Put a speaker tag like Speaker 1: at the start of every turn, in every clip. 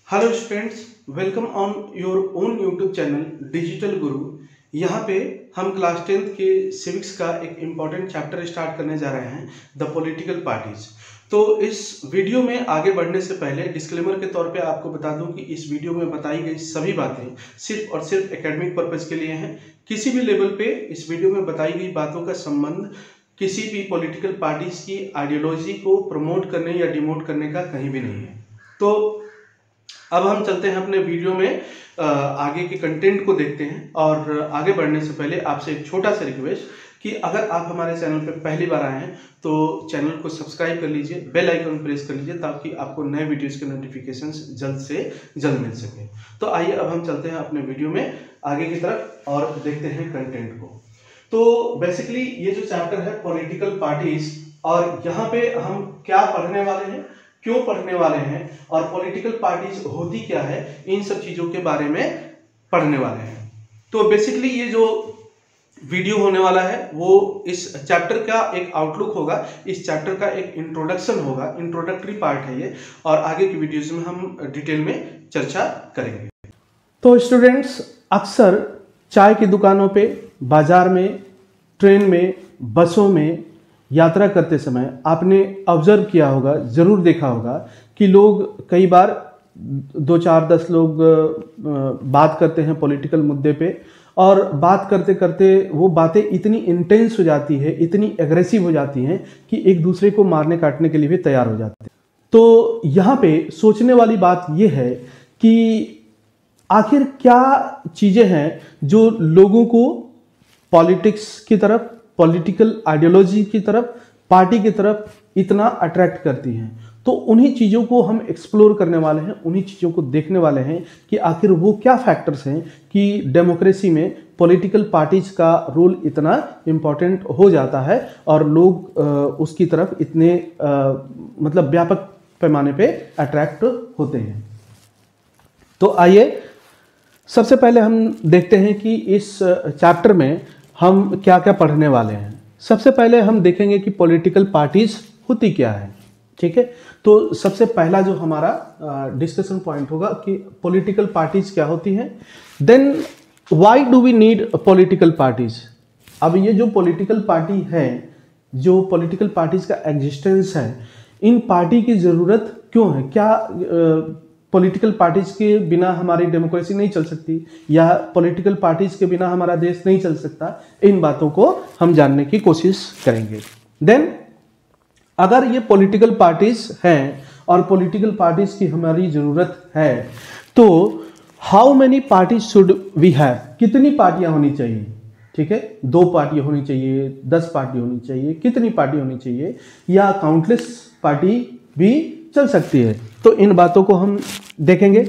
Speaker 1: Hello students, welcome on your own YouTube channel digital गुरु। यहाँ पे हम क्लास 10th के सिविक्स का एक इम्पॉर्टेंट चैप्टर स्टार्ट करने जा रहे हैं, द पॉलिटिकल पार्टीज। तो इस वीडियो में आगे बढ़ने से पहले डिस्क्लेमर के तौर पे आपको बता दूं कि इस वीडियो में बताई गई सभी बातें सिर्फ और सिर्फ एकेडमिक पर्पज़ के लिए हैं। किसी भी लेवल पे इस वीडियो में बताई गई बातों का संबंध किसी भी पॉलिटिकल पार्टीज की आइडियोलॉजी को प्रमोट करने या डिमोट करने का कहीं भी नहीं है। तो अब हम चलते हैं अपने वीडियो में आगे के कंटेंट को देखते हैं। और आगे बढ़ने से पहले आपसे एक छोटा सा रिक्वेस्ट कि अगर आप हमारे चैनल पर पहली बार आए हैं तो चैनल को सब्सक्राइब कर लीजिए, बेल आइकन प्रेस कर लीजिए ताकि आपको नए वीडियोस के नोटिफिकेशंस जल्द से जल्द मिल सके। तो आइए अब हम चलते हैं अपने वीडियो में आगे की तरफ और देखते हैं कंटेंट को। तो बेसिकली ये जो चैप्टर है पॉलिटिकल पार्टीज, और यहाँ पे हम क्या पढ़ने वाले हैं, क्यों पढ़ने वाले हैं और पॉलिटिकल पार्टीज होती क्या है, इन सब चीजों के बारे में पढ़ने वाले हैं। तो बेसिकली ये जो वीडियो होने वाला है वो इस चैप्टर का एक आउटलुक होगा, इस चैप्टर का एक इंट्रोडक्शन होगा, इंट्रोडक्टरी पार्ट है ये, और आगे की वीडियोज में हम डिटेल में चर्चा करेंगे। तो स्टूडेंट्स, अक्सर चाय की दुकानों पे, बाजार में, ट्रेन में, बसों में यात्रा करते समय आपने ऑब्जर्व किया होगा, ज़रूर देखा होगा कि लोग कई बार 2-4-10 लोग बात करते हैं पॉलिटिकल मुद्दे पे, और बात करते करते वो बातें इतनी इंटेंस हो जाती है, इतनी एग्रेसिव हो जाती हैं कि एक दूसरे को मारने काटने के लिए भी तैयार हो जाते हैं। तो यहाँ पे सोचने वाली बात ये है कि आखिर क्या चीज़ें हैं जो लोगों को पॉलिटिक्स की तरफ, पॉलिटिकल आइडियोलॉजी की तरफ, पार्टी की तरफ इतना अट्रैक्ट करती हैं। तो उन्हीं चीज़ों को हम एक्सप्लोर करने वाले हैं, उन्हीं चीज़ों को देखने वाले हैं कि आखिर वो क्या फैक्टर्स हैं कि डेमोक्रेसी में पॉलिटिकल पार्टीज का रोल इतना इम्पॉर्टेंट हो जाता है और लोग उसकी तरफ इतने मतलब व्यापक पैमाने पे अट्रैक्ट होते हैं। तो आइए सबसे पहले हम देखते हैं कि इस चैप्टर में हम क्या क्या पढ़ने वाले हैं। सबसे पहले हम देखेंगे कि पॉलिटिकल पार्टीज होती क्या है, ठीक है। तो सबसे पहला जो हमारा डिस्कशन पॉइंट होगा कि पॉलिटिकल पार्टीज क्या होती हैं। Then why do we need political parties. अब ये जो पॉलिटिकल पार्टी है, जो पॉलिटिकल पार्टीज का एग्जिस्टेंस है, इन पार्टी की ज़रूरत क्यों है, क्या पॉलिटिकल पार्टीज के बिना हमारी डेमोक्रेसी नहीं चल सकती, या पॉलिटिकल पार्टीज के बिना हमारा देश नहीं चल सकता, इन बातों को हम जानने की कोशिश करेंगे। देन अगर ये पॉलिटिकल पार्टीज हैं और पॉलिटिकल पार्टीज की हमारी ज़रूरत है तो how many parties should we have, कितनी पार्टियां होनी चाहिए, ठीक है। 2 पार्टी होनी चाहिए, 10 पार्टी होनी चाहिए, कितनी पार्टी होनी चाहिए, या काउंटलेस पार्टी भी चल सकती है। तो इन बातों को हम देखेंगे।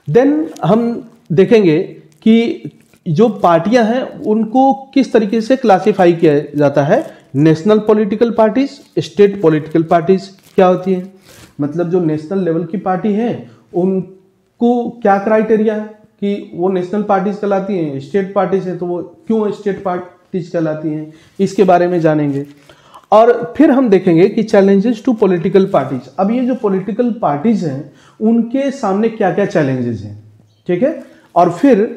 Speaker 1: देन हम देखेंगे कि जो पार्टियां हैं उनको किस तरीके से क्लासिफाई किया जाता है। National political parties, state political parties क्या होती हैं, मतलब जो नेशनल लेवल की पार्टी है उनको क्या क्राइटेरिया है कि वो नेशनल पार्टीज कहलाती हैं, स्टेट पार्टीज है तो वो क्यों स्टेट पार्टीज कहलाती हैं, इसके बारे में जानेंगे। और फिर हम देखेंगे कि चैलेंजेस टू पॉलिटिकल पार्टीज। अब ये जो पॉलिटिकल पार्टीज हैं उनके सामने क्या क्या चैलेंजेस हैं, ठीक है। और फिर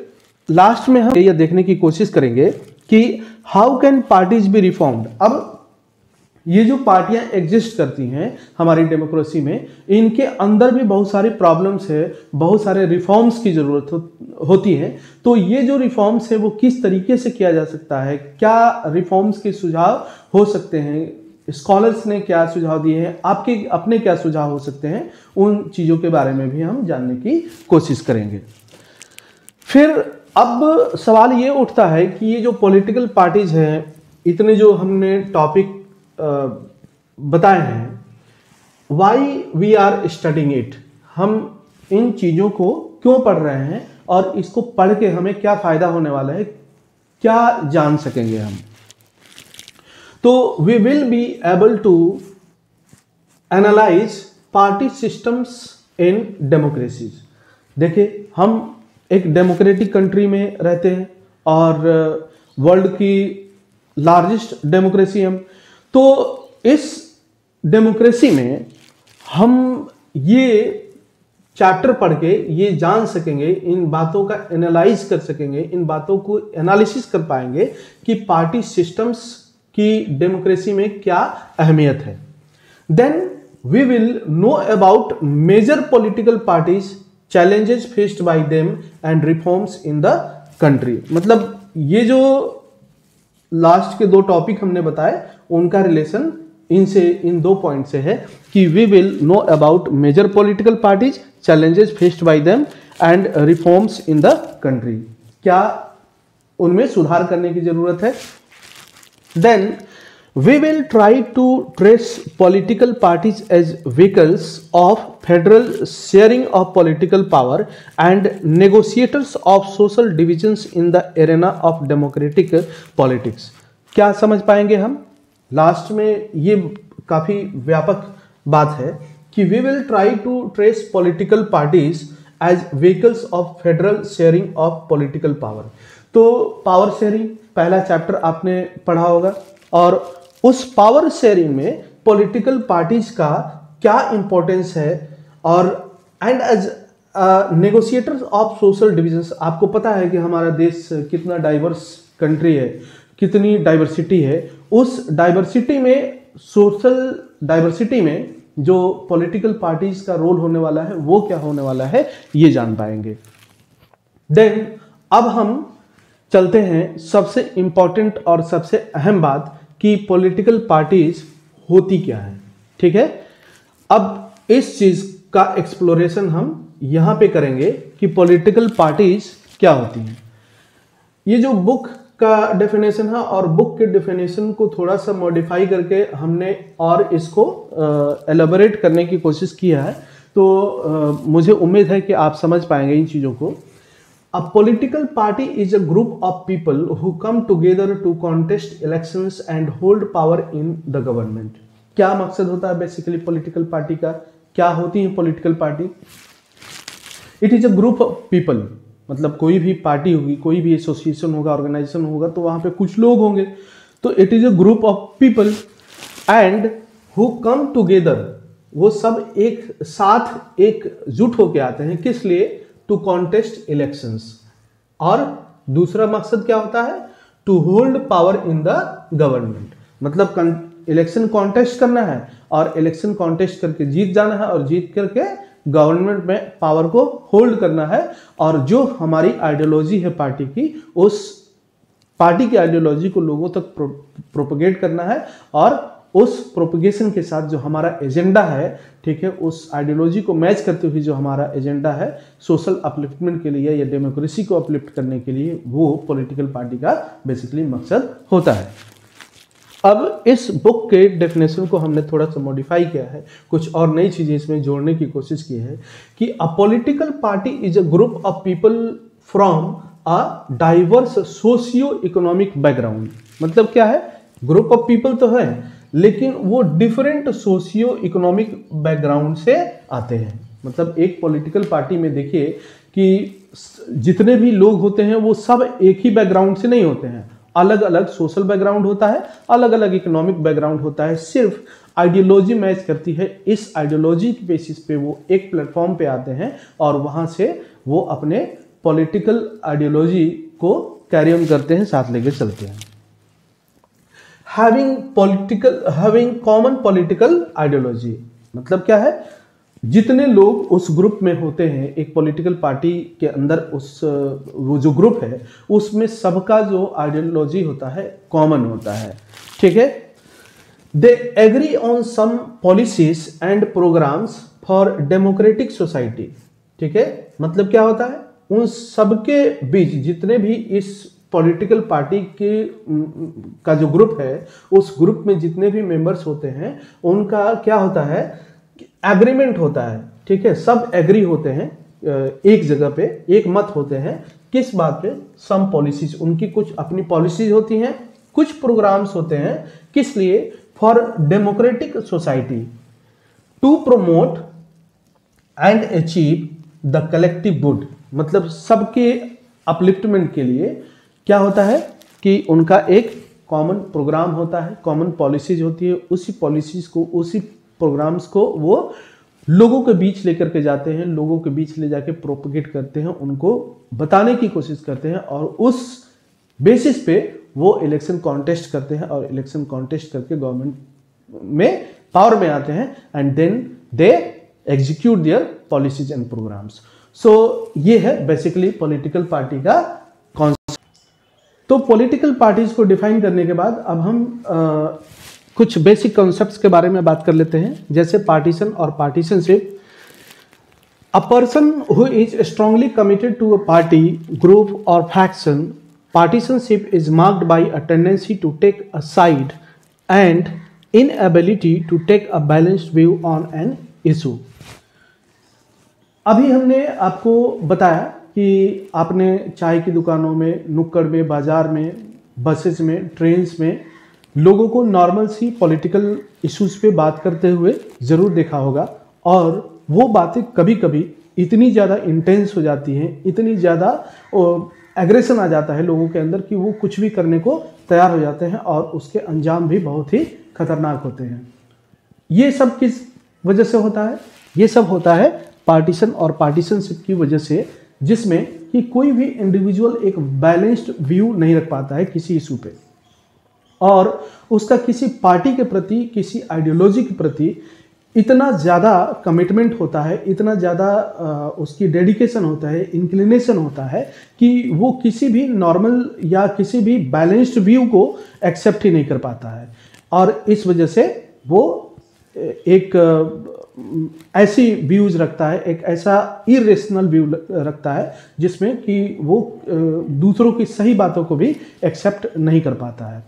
Speaker 1: लास्ट में हम ये देखने की कोशिश करेंगे कि how can parties B reformed. अब ये जो पार्टियां एग्जिस्ट करती हैं हमारी डेमोक्रेसी में, इनके अंदर भी बहुत सारे प्रॉब्लम्स है, बहुत सारे रिफॉर्म्स की ज़रूरत होती है। तो ये जो रिफॉर्म्स है वो किस तरीके से किया जा सकता है, क्या रिफॉर्म्स के सुझाव हो सकते हैं, स्कॉलर्स ने क्या सुझाव दिए हैं, आपके अपने क्या सुझाव हो सकते हैं, उन चीज़ों के बारे में भी हम जानने की कोशिश करेंगे। फिर अब सवाल ये उठता है कि ये जो पॉलिटिकल पार्टीज हैं, इतने जो हमने टॉपिक बताए हैं, why we are studying it, हम इन चीज़ों को क्यों पढ़ रहे हैं और इसको पढ़ के हमें क्या फ़ायदा होने वाला है, क्या जान सकेंगे हम। तो we will be able to analyse party systems in democracies. देखिए, हम एक डेमोक्रेटिक कंट्री में रहते हैं और वर्ल्ड की लार्जेस्ट डेमोक्रेसी हम, तो इस डेमोक्रेसी में हम ये चैप्टर पढ़ के ये जान सकेंगे, इन बातों का एनालाइज कर सकेंगे, इन बातों को एनालिसिस कर पाएंगे कि पार्टी सिस्टम्स की डेमोक्रेसी में क्या अहमियत है। Then we will know about major political parties, challenges faced by them and reforms in the country. मतलब ये जो लास्ट के 2 टॉपिक हमने बताए उनका रिलेशन इन 2 पॉइंट से है कि we will know about major political parties, challenges faced by them and reforms in the country, क्या उनमें सुधार करने की जरूरत है। Then we will try to trace political parties as vehicles of federal sharing of political power and negotiators of social divisions in the arena of democratic politics। क्या समझ पाएंगे हम लास्ट में, ये काफी व्यापक बात है कि we will try to trace political parties as vehicles of federal sharing of political power। तो पावर शेयरिंग पहला चैप्टर आपने पढ़ा होगा, और उस पावर शेयरिंग में पॉलिटिकल पार्टीज का क्या इंपॉर्टेंस है, और and as negotiators of social divisions. आपको पता है कि हमारा देश कितना डाइवर्स कंट्री है, कितनी डाइवर्सिटी है, उस डाइवर्सिटी में, सोशल डाइवर्सिटी में जो पॉलिटिकल पार्टीज का रोल होने वाला है वो क्या होने वाला है, ये जान पाएंगे। देन अब हम चलते हैं सबसे इंपॉर्टेंट और सबसे अहम बात कि पॉलिटिकल पार्टीज होती क्या है। ठीक है, अब इस चीज का एक्सप्लोरेशन हम यहां पे करेंगे कि पॉलिटिकल पार्टीज क्या होती हैं। ये जो बुक का डेफिनेशन है, और बुक के डेफिनेशन को थोड़ा सा मॉडिफाई करके हमने और इसको एलाबोरेट करने की कोशिश किया है, तो मुझे उम्मीद है कि आप समझ पाएंगे इन चीज़ों को। A political party is a group of people who come together to contest elections and hold power in the government। क्या मकसद होता है बेसिकली पॉलिटिकल पार्टी का, क्या होती है political party? It is a group of people, मतलब कोई भी पार्टी होगी, कोई भी एसोसिएशन होगा, ऑर्गेनाइजेशन होगा, तो वहां पे कुछ लोग होंगे, तो it is a group of people and who come together, वो सब एक साथ एकजुट होके आते हैं, किस लिए? To contest elections. और दूसरा मकसद क्या होता है? To hold power in the government, मतलब इलेक्शन कॉन्टेस्ट करना है और इलेक्शन कॉन्टेस्ट करके जीत जाना है, और जीत करके गवर्नमेंट में पावर को होल्ड करना है, और जो हमारी आइडियोलॉजी है पार्टी की, उस पार्टी की आइडियोलॉजी को लोगों तक प्रोपगेट करना है, और उस प्रोपगेशन के साथ जो हमारा एजेंडा है, ठीक है, उस आइडियोलॉजी को मैच करते हुए जो हमारा एजेंडा है सोशल अपलिफ्टमेंट के लिए या डेमोक्रेसी को अपलिफ्ट करने के लिए, वो पॉलिटिकल पार्टी का बेसिकली मकसद होता है। अब इस बुक के डेफिनेशन को हमने थोड़ा सा मॉडिफाई किया है, कुछ और नई चीजें इसमें जोड़ने की कोशिश की है कि a political party is a group of people from a diverse socio economic background. मतलब क्या है? ग्रुप ऑफ पीपल तो है, लेकिन वो डिफरेंट सोशियो इकोनॉमिक बैकग्राउंड से आते हैं। मतलब एक पॉलिटिकल पार्टी में देखिए कि जितने भी लोग होते हैं वो सब एक ही बैकग्राउंड से नहीं होते हैं, अलग अलग सोशल बैकग्राउंड होता है, अलग अलग इकोनॉमिक बैकग्राउंड होता है, सिर्फ आइडियोलॉजी मैच करती है। इस आइडियोलॉजी के बेसिस पे वो एक प्लेटफॉर्म पे आते हैं और वहां से वो अपने पॉलिटिकल आइडियोलॉजी को कैरी ऑन करते हैं, साथ लेके चलते हैं। हैविंग कॉमन पॉलिटिकल आइडियोलॉजी मतलब क्या है? जितने लोग उस ग्रुप में होते हैं एक पॉलिटिकल पार्टी के अंदर, वो जो ग्रुप है उसमें सबका जो आइडियोलॉजी होता है कॉमन होता है। ठीक है, they agree on some policies and programmes for democratic society. ठीक है, मतलब क्या होता है? उन सबके बीच जितने भी इस पॉलिटिकल पार्टी के का जो ग्रुप है, उस ग्रुप में जितने भी मेंबर्स होते हैं उनका क्या होता है? एग्रीमेंट होता है। ठीक है, सब एग्री होते हैं, एक जगह पे एक मत होते हैं। किस बात पे? सम पॉलिसीज, उनकी कुछ अपनी पॉलिसीज होती हैं, कुछ प्रोग्राम्स होते हैं। किस लिए? For democratic society to promote and achieve the collective good. मतलब सबके अपलिफ्टमेंट के लिए क्या होता है कि उनका एक कॉमन प्रोग्राम होता है, कॉमन पॉलिसीज होती है, उसी पॉलिसीज को, उसी प्रोग्राम्स को वो लोगों के बीच लेकर के जाते हैं, लोगों के बीच ले जाके प्रोपगेट करते हैं, उनको बताने की कोशिश करते हैं और उस बेसिस पे वो इलेक्शन कॉन्टेस्ट करते हैं और इलेक्शन कॉन्टेस्ट करके गवर्नमेंट में पावर में आते हैं and then they execute their policies and programmes. So ये है बेसिकली पॉलिटिकल पार्टी का कॉन्सेप्ट। तो पॉलिटिकल पार्टीज को डिफाइन करने के बाद अब हम कुछ बेसिक कॉन्सेप्ट्स के बारे में बात कर लेते हैं, जैसे पार्टीशन और partisanship. A person who is strongly committed to a party, group और faction, partisanship is marked by a tendency to take a side and inability to take a balanced view on an issue। अभी हमने आपको बताया कि आपने चाय की दुकानों में, नुक्कड़ में, बाजार में, बसेस में, ट्रेन्स में लोगों को नॉर्मल सी पॉलिटिकल इश्यूज पे बात करते हुए ज़रूर देखा होगा और वो बातें कभी कभी इतनी ज़्यादा इंटेंस हो जाती हैं, इतनी ज़्यादा एग्रेशन आ जाता है लोगों के अंदर कि वो कुछ भी करने को तैयार हो जाते हैं और उसके अंजाम भी बहुत ही खतरनाक होते हैं। ये सब किस वजह से होता है? ये सब होता है पार्टीशन और पार्टीशनशिप की वजह से, जिसमें कि कोई भी इंडिविजुअल एक बैलेंस्ड व्यू नहीं रख पाता है किसी इशू पे और उसका किसी पार्टी के प्रति, किसी आइडियोलॉजी के प्रति इतना ज़्यादा कमिटमेंट होता है, इतना ज़्यादा उसकी डेडिकेशन होता है, इंक्लिनेशन होता है कि वो किसी भी नॉर्मल या किसी भी बैलेंस्ड व्यू को एक्सेप्ट ही नहीं कर पाता है और इस वजह से वो एक ऐसी व्यूज रखता है, एक ऐसा इरेशनल व्यू रखता है जिसमें कि वो दूसरों की सही बातों को भी एक्सेप्ट नहीं कर पाता है।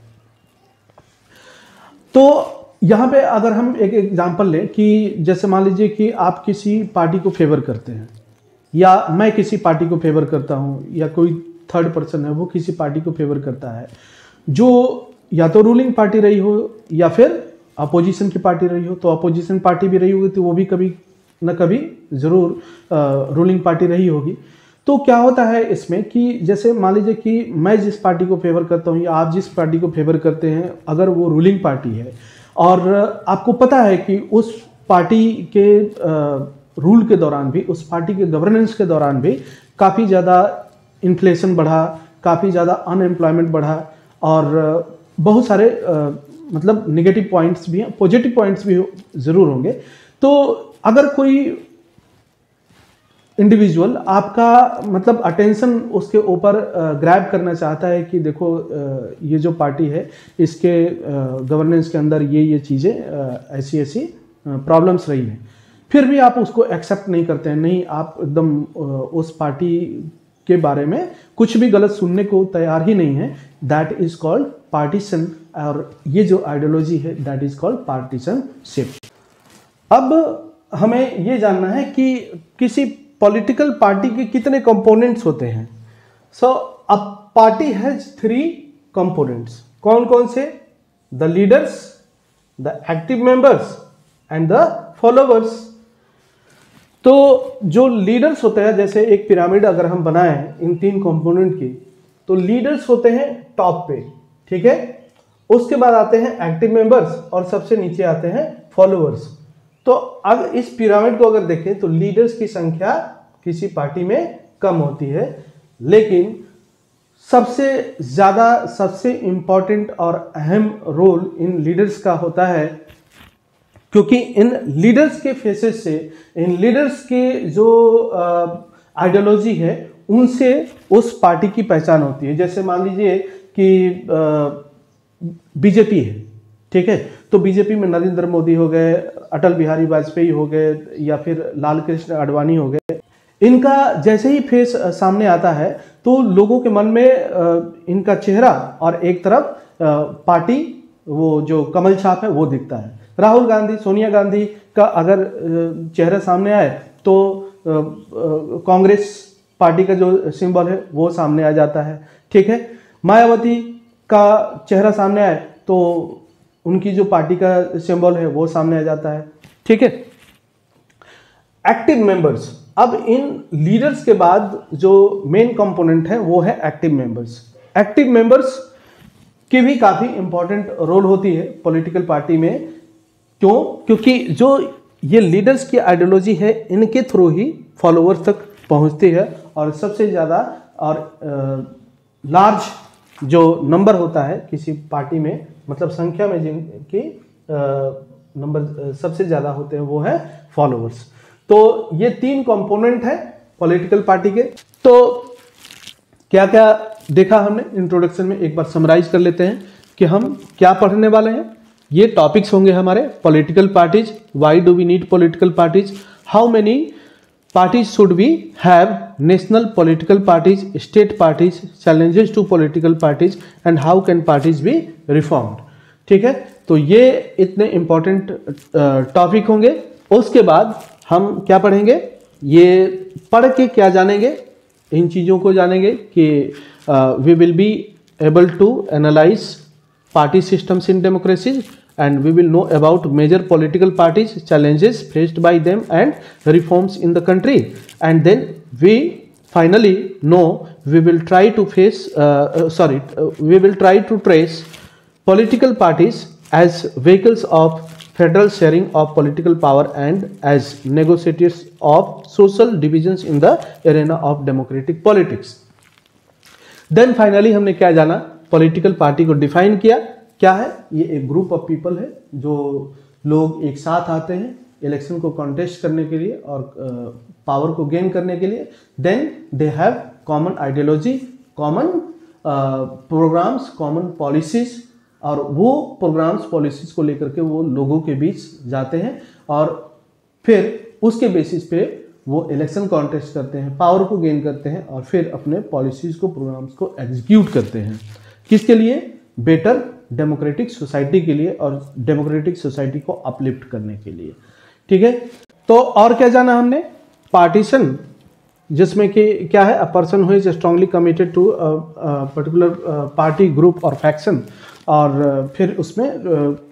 Speaker 1: तो यहाँ पे अगर हम एक एग्जांपल लें कि जैसे मान लीजिए कि आप किसी पार्टी को फेवर करते हैं या मैं किसी पार्टी को फेवर करता हूँ या कोई थर्ड पर्सन है वो किसी पार्टी को फेवर करता है जो या तो रूलिंग पार्टी रही हो या फिर अपोजिशन की पार्टी रही हो। तो अपोजिशन पार्टी भी रही होगी तो वो भी कभी न कभी ज़रूर रूलिंग पार्टी रही होगी। तो क्या होता है इसमें कि जैसे मान लीजिए कि मैं जिस पार्टी को फेवर करता हूँ या आप जिस पार्टी को फेवर करते हैं, अगर वो रूलिंग पार्टी है और आपको पता है कि उस पार्टी के रूल के दौरान भी, उस पार्टी के गवर्नेंस के दौरान भी काफ़ी ज़्यादा इन्फ्लेशन बढ़ा, काफ़ी ज़्यादा अनएम्प्लॉयमेंट बढ़ा और बहुत सारे मतलब नेगेटिव पॉइंट्स भी हैं, पॉजिटिव पॉइंट्स भी ज़रूर होंगे। तो अगर कोई इंडिविजुअल आपका मतलब अटेंशन उसके ऊपर ग्रैब करना चाहता है कि देखो ये जो पार्टी है इसके गवर्नेंस के अंदर ये चीज़ें ऐसी ऐसी प्रॉब्लम्स रही हैं, फिर भी आप उसको एक्सेप्ट नहीं करते हैं, नहीं आप एकदम उस पार्टी के बारे में कुछ भी गलत सुनने को तैयार ही नहीं है, दैट इज कॉल्ड पार्टीशन। और ये जो आइडियोलॉजी है दैट इज कॉल्ड पार्टीशनशिप। अब हमें ये जानना है कि किसी पॉलिटिकल पार्टी के कितने कंपोनेंट्स होते हैं। सो अ पार्टी हैज 3 कंपोनेंट्स। कौन कौन से? The leaders, the active members and the followers. तो जो लीडर्स होते हैं, जैसे एक पिरामिड अगर हम बनाएं इन 3 कंपोनेंट की, तो लीडर्स होते हैं टॉप पे, ठीक है। उसके बाद आते हैं एक्टिव मेंबर्स और सबसे नीचे आते हैं फॉलोअर्स। तो अब इस पिरामिड को अगर देखें तो लीडर्स की संख्या किसी पार्टी में कम होती है, लेकिन सबसे ज़्यादा, सबसे इम्पॉर्टेंट और अहम रोल इन लीडर्स का होता है, क्योंकि इन लीडर्स के फेसेस से, इन लीडर्स के जो आइडियोलॉजी है उनसे उस पार्टी की पहचान होती है। जैसे मान लीजिए कि बीजेपी है, ठीक है, तो बीजेपी में नरेंद्र मोदी हो गए, अटल बिहारी वाजपेयी हो गए या फिर लाल कृष्ण आडवाणी हो गए। इनका जैसे ही फेस सामने आता है तो लोगों के मन में इनका चेहरा और एक तरफ पार्टी, वो जो कमल छाप है वो दिखता है। राहुल गांधी, सोनिया गांधी का अगर चेहरा सामने आए तो कांग्रेस पार्टी का जो सिंबल है वो सामने आ जाता है, ठीक है। मायावती का चेहरा सामने आए तो उनकी जो पार्टी का सिंबल है वो सामने आ जाता है, ठीक है। एक्टिव मेंबर्स, अब इन लीडर्स के बाद जो मेन कंपोनेंट है वो है एक्टिव मेंबर्स। एक्टिव मेंबर्स की भी काफ़ी इंपॉर्टेंट रोल होती है पॉलिटिकल पार्टी में। क्यों? क्योंकि जो ये लीडर्स की आइडियोलॉजी है, इनके थ्रू ही फॉलोअर्स तक पहुंचती है। और सबसे ज़्यादा और लार्ज जो नंबर होता है किसी पार्टी में, मतलब संख्या में जिनकी नंबर सबसे ज़्यादा होते हैं वो है फॉलोअर्स। तो ये 3 कंपोनेंट है पॉलिटिकल पार्टी के। तो क्या क्या देखा हमने इंट्रोडक्शन में, एक बार समराइज कर लेते हैं कि हम क्या पढ़ने वाले हैं। ये टॉपिक्स होंगे हमारे political parties, why do we need political parties, how many parties should we have, national political parties, state parties, challenges to political parties and how can parties be reformed। ठीक है, तो ये इतने इम्पोर्टेंट टॉपिक होंगे। उसके बाद हम क्या पढ़ेंगे, ये पढ़ के क्या जानेंगे, इन चीज़ों को जानेंगे कि we will be able to analyse party systems in democracies and we will know about major political parties, challenges faced by them and reforms in the country, and then we finally know we will try to we will try to trace political parties as vehicles of federal sharing of political power and as negotiators of social divisions in the arena of democratic politics। then finally हमने क्या जाना, political party को define किया। क्या है, ये एक group of people है जो लोग एक साथ आते हैं इलेक्शन को कॉन्टेस्ट करने के लिए और पावर को गेन करने के लिए। Then they have common ideology, common programmes, common policies, और वो प्रोग्राम्स पॉलिसीज को लेकर के वो लोगों के बीच जाते हैं और फिर उसके बेसिस पे वो इलेक्शन कॉन्टेस्ट करते हैं, पावर को गेन करते हैं और फिर अपने पॉलिसीज को, प्रोग्राम्स को एग्जीक्यूट करते हैं। किसके लिए? बेटर डेमोक्रेटिक सोसाइटी के लिए और डेमोक्रेटिक सोसाइटी को अपलिफ्ट करने के लिए। ठीक है, तो और क्या जाना हमने, पार्टीशन, जिसमें कि क्या है, a person who is strongly committed to particular party, group और फैक्शन, और फिर उसमें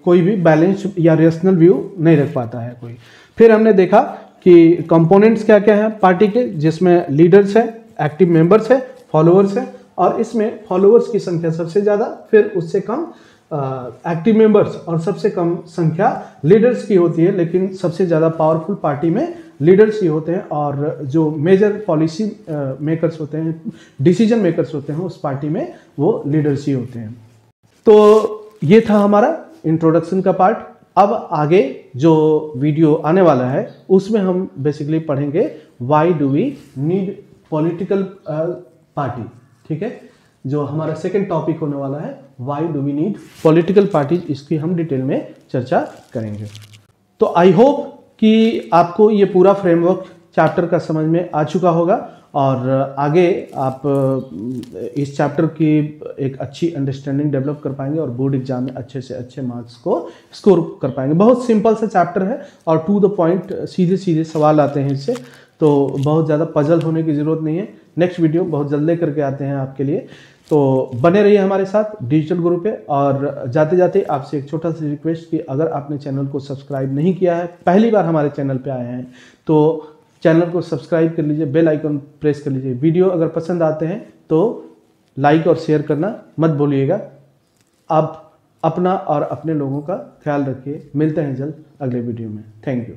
Speaker 1: कोई भी बैलेंस या रेशनल व्यू नहीं रख पाता है कोई। फिर हमने देखा कि कंपोनेंट्स क्या क्या हैं पार्टी के, जिसमें लीडर्स है, एक्टिव मेंबर्स है, फॉलोअर्स है, और इसमें फॉलोअर्स की संख्या सबसे ज़्यादा, फिर उससे कम एक्टिव मेंबर्स और सबसे कम संख्या लीडर्स की होती है। लेकिन सबसे ज़्यादा पावरफुल पार्टी में लीडर्स ही होते हैं और जो मेजर पॉलिसी मेकर्स होते हैं, डिसीजन मेकर्स होते हैं उस पार्टी में, वो लीडर्स ही होते हैं। तो ये था हमारा इंट्रोडक्शन का पार्ट। अब आगे जो वीडियो आने वाला है उसमें हम बेसिकली पढ़ेंगे why do we need political party. ठीक है, जो हमारा सेकंड टॉपिक होने वाला है, why do we need political parties, इसकी हम डिटेल में चर्चा करेंगे। तो आई होप कि आपको ये पूरा फ्रेमवर्क चैप्टर का समझ में आ चुका होगा और आगे आप इस चैप्टर की एक अच्छी अंडरस्टैंडिंग डेवलप कर पाएंगे और बोर्ड एग्जाम में अच्छे से अच्छे मार्क्स को स्कोर कर पाएंगे। बहुत सिंपल सा चैप्टर है और टू द पॉइंट सीधे सीधे सवाल आते हैं इससे, तो बहुत ज़्यादा पजल होने की ज़रूरत नहीं है। नेक्स्ट वीडियो बहुत जल्दी करके आते हैं आपके लिए, तो बने रहिए हमारे साथ डिजिटल गुरु पे। और जाते जाते आपसे एक छोटा सा रिक्वेस्ट कि अगर आपने चैनल को सब्सक्राइब नहीं किया है, पहली बार हमारे चैनल पे आए हैं, तो चैनल को सब्सक्राइब कर लीजिए, बेल आइकन प्रेस कर लीजिए। वीडियो अगर पसंद आते हैं तो लाइक और शेयर करना मत भूलिएगा। आप अपना और अपने लोगों का ख्याल रखिए। मिलते हैं जल्द अगले वीडियो में। Thank you.